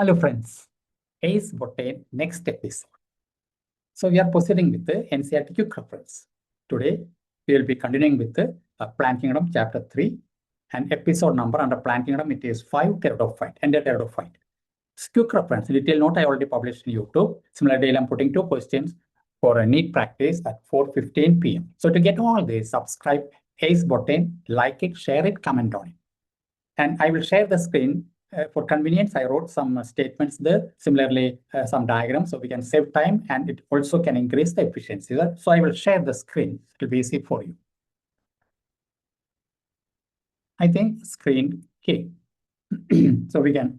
Hello friends, ACE Botane next episode. So we are proceeding with the NCERT quick reference. Today we will be continuing with the Plant Kingdom chapter 3 and episode number under Plant Kingdom it is 5 Pteridophyte, Pteridophyte. Quick reference, detailed note I already published in YouTube. Similarly, I'm putting 2 questions for a NEET practice at 4:15 p.m. So to get all this, subscribe ACE Botane, like it, share it, comment on it. And I will share the screen. For convenience, I wrote some statements there, similarly some diagrams, so we can save time and it also can increase the efficiency. So I will share the screen. It will be easy for you. I think screen key. So we can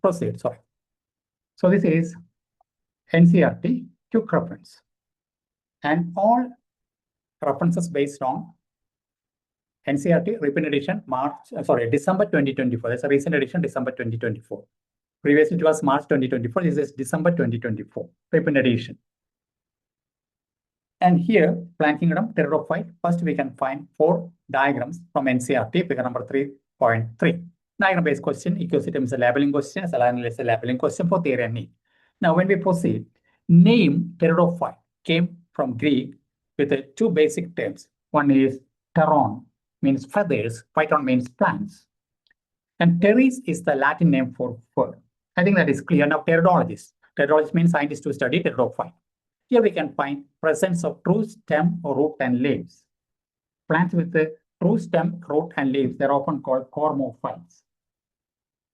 proceed, sorry. So this is NCERT quick reference. And all references based on NCERT reprint edition December 2024. That's a recent edition, December 2024. Previously, it was March 2024. This is December 2024, reprint edition. And here, Plant Kingdom, Pteridophyte. First, we can find 4 diagrams from NCERT, figure number 3.3. Diagram-based question, ecosystem is a labeling question, salinity is a labeling question for theory and NEET. Now, when we proceed, name Pteridophyte came from Greek with 2 basic terms. One is pteron, means feathers, phyton means plants. And pteris is the Latin name for fur. I think that is clear. Now, pteridologist. Pteridologist means scientists who study pteridophyte. Here we can find presence of true stem, root, and leaves. Plants with the true stem, root, and leaves, they're often called cormophytes.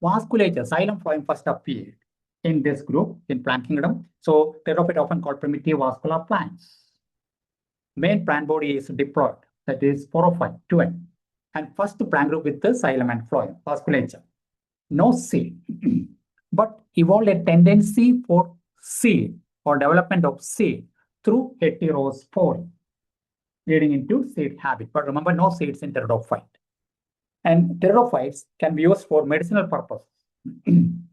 Vasculature, xylem phloem first appeared in this group in Plant Kingdom. So, pteridophyte often called primitive vascular plants. Main plant body is diploid. That is sporophyte, 2N. And first plant group with the xylem and phloem, vasculature. No seed, but evolved a tendency for seed or development of seed through heterospory, leading into seed habit. But remember, no seeds in pteridophyte. And pteridophytes can be used for medicinal purposes. And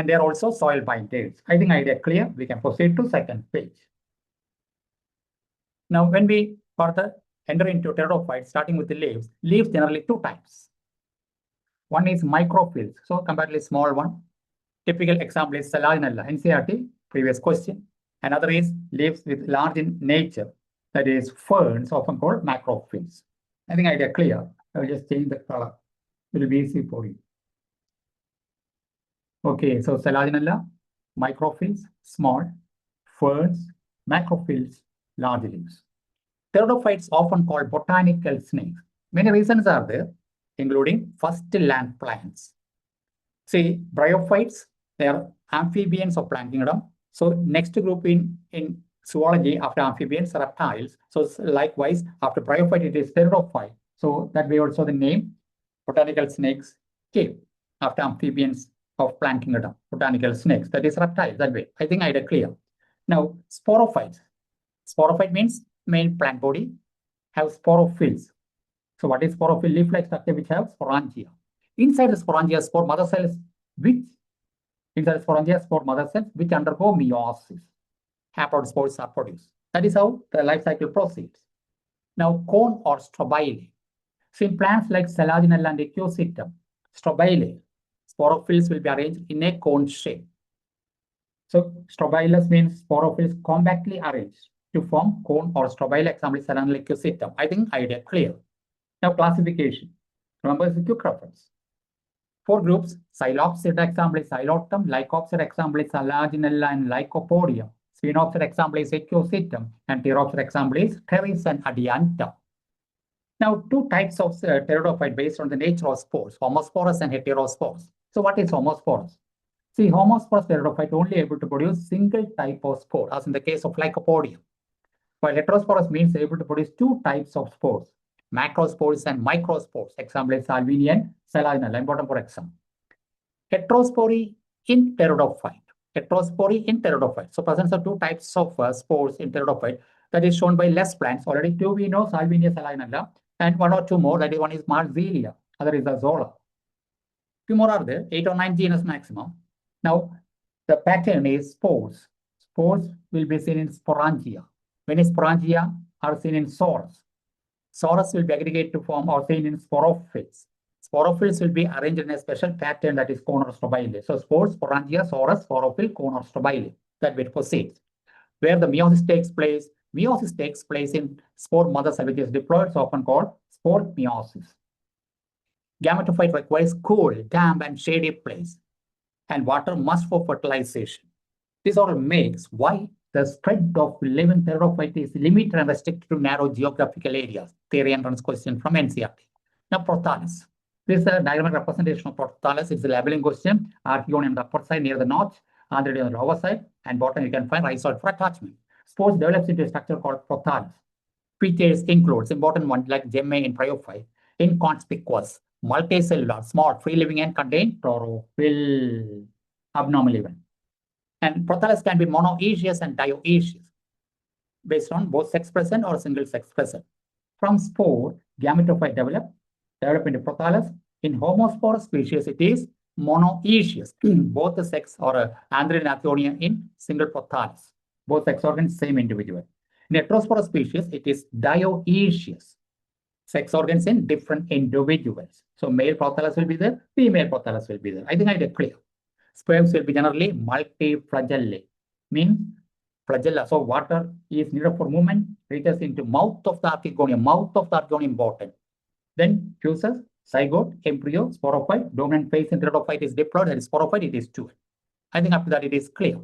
they are also soil binders. I think idea clear. We can proceed to second page. Now, when we further enter into pteridophytes, starting with the leaves generally 2 types. One is microphyll, so comparatively small one. Typical example is Salaginella, NCERT, previous question. Another is leaves with large in nature, that is ferns, often called macrophylls. I think idea clear. I will just change the color. It will be easy for you. Okay, so Salaginella, microphylls, small, ferns, macrophylls, large leaves. Pteridophytes often called botanical snakes. Many reasons are there, including first land plants. See, bryophytes, they are amphibians of Plant Kingdom. So next group in zoology after amphibians are reptiles. So likewise, after bryophyte, it is pteridophyte. So that way also the name botanical snakes came after amphibians of Plant Kingdom, botanical snakes. That is reptiles, that way. I think idea clear. Now, sporophytes. Sporophyte means main plant body have sporophylls. So what is sporophyll? Leaf-like structure which have sporangia. Inside the sporangia, spore mother cells which undergo meiosis. Haploid are produced. That is how the life cycle proceeds. Now, cone or strobile. So in plants like Salaginella and Echinacea, strobile, sporophylls will be arranged in a cone shape. So strobilus means sporophylls compactly arranged to form cone or strobile. Example is Salaginella. I think idea clear. Now classification. Remember, it's a quick reference. 4 groups. Xylopsid example is Xylotum. Lycopsid example is Salaginella and Lycopodium. Sphenopsid example is Echinacea. And Pteropsid example is Pteris and Adiantum. Now, 2 types of pteridophyte based on the nature of spores, homosporous and heterosporous. So what is homosporous? See, homosporous pteridophyte only able to produce single type of spore, as in the case of Lycopodium. While heterosporous means able to produce 2 types of spores, macrospores and microspores. Example is Salvini and Salaginella, important for example. Heterospory in pteridophyte. So presence of 2 types of spores in pteridophyte, that is shown by less plants. Already 2 we know, Salvinia, Salaginella, and 1 or 2 more. That is, one is Marzelia, other is Azolla. 2 more are there, 8 or 9 genus maximum. Now, the pattern is spores. Spores will be seen in sporangia. Many sporangia are seen in sorus. Sorus will be aggregated to form or seen in sporophylls. Sporophylls will be arranged in a special pattern that is cone or strobile. So spores, sporangia, sorus, sporophyll, cone or strobile. That way it proceeds. Where the meiosis takes place in spore mother cell which is diploid, it's often called spore meiosis. Gametophyte requires cool, damp, and shady place, and water must for fertilization. This all makes why the spread of living pteridophyte is limited and restricted to narrow geographical areas. Theory entrance question from NCERT. Now, prothallus. This is a diagram representation of prothallus. It's a labeling question. Archaeon on the upper side near the notch, android on the lower side, and bottom you can find rhizoid for attachment. Spores develops into a structure called prothallus. Features includes important ones like gemme in bryophyte, inconspicuous, multicellular, small, free-living, and contain chlorophyll, abnormal event. And prothallus can be monoecious and dioecious based on both sex present or single sex present. From spore, gametophyte develop into prothallus. In homospore species, it is monoecious, both the sex or android and archaeonia in single prothallus. Both sex organs, same individual. In heterospore species, it is dioecious. Sex organs in different individuals. So male prothallus will be there, female prothallus will be there. I think I did clear. Sperms will be generally multiflagellate, means flagella. So water is needed for movement, reaches into mouth of the archegonium. Mouth of the archegonium important. Then fuses, zygote, embryo, sporophyte. Dominant phase in pteridophyte is diploid, and sporophyte it is two. I think after that it is clear.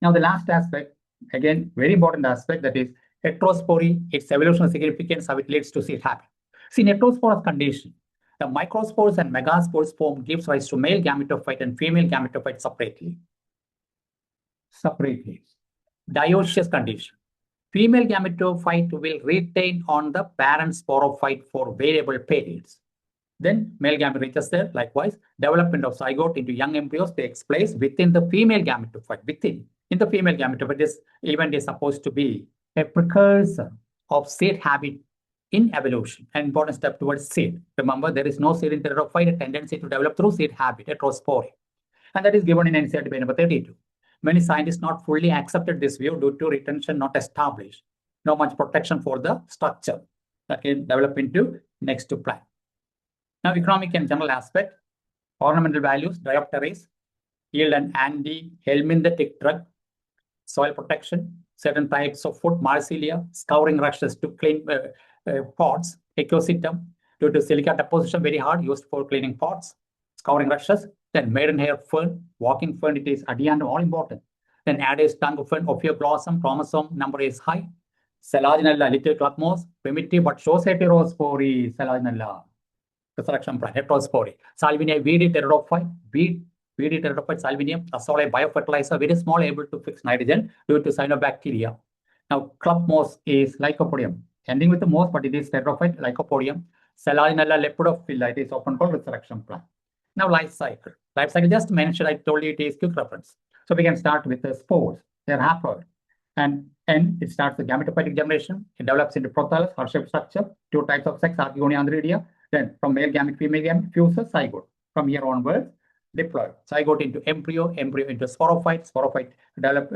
Now the last aspect, again, very important aspect, that is heterospory, its evolutionary significance, how it leads to seed habit. See, in heterosporous condition, the microspores and megaspores form gives rise to male gametophyte and female gametophyte separately. Dioecious condition. Female gametophyte will retain on the parent sporophyte for variable periods. Then male gamete reaches there. Likewise, development of zygote into young embryos takes place within the female gametophyte. In the female gametophyte, this event is supposed to be a precursor of seed habit in evolution, an important step towards seed. Remember, there is no seed in pteridophyte, a tendency to develop through seed habit, heterospory. And that is given in NCERT by number 32. Many scientists not fully accepted this view due to retention not established. No much protection for the structure that can develop into next to plant. Now, economic and general aspect, ornamental values, diopteries, yield an anti-helminthic drug, soil protection, certain types of food, marsilia, scouring rushes to clean pots, ecosystem, due to silica deposition, very hard, used for cleaning pots, scouring rushes. Then maidenhair fern, walking fern, it is adiantum, all important. Then Aedes tongue fern, Ophioglossum, chromosome number is high. Selaginella, little club moss, primitive but shows heterospory, Selaginella. Resurrection plant, heterospory. Salvinia, weedy pteridophyte, weedy pteridophyte, Salvinia, a solid biofertilizer, very small, able to fix nitrogen due to cyanobacteria. Now, club moss is Lycopodium, ending with the moss, but it is pteridophyte, Lycopodium. Selaginella lepidophylla, it is often called resurrection plant. Now, life cycle. Life cycle, just mentioned, I told you it is quick reference. So we can start with the spores. They're haploid. And it starts the gametophytic generation. It develops into prothallus, heart-shaped structure, two types of sex, Archegonia androidia. Then from male gamete, female gamete, fuses, zygote. From here onwards, diploid. Zygote into embryo, embryo into sporophyte, sporophyte develop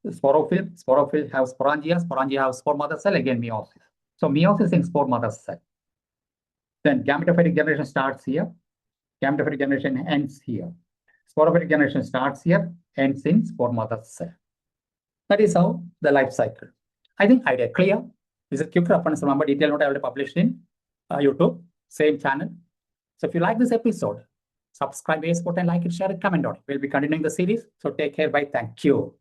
sporophyll have sporangia, sporangia have spore mother cell, again meiosis. So meiosis in spore mother cell. Then gametophytic generation starts here. Gametophytic generation ends here. Sporophytic generation starts here, ends in spore mother cell. That is how the life cycle. I think idea clear. This is quick reference. Remember, detailed note I will publish in YouTube, same channel. So if you like this episode, subscribe, support, and like it, share it, comment on it. We'll be continuing the series. So take care. Bye. Thank you.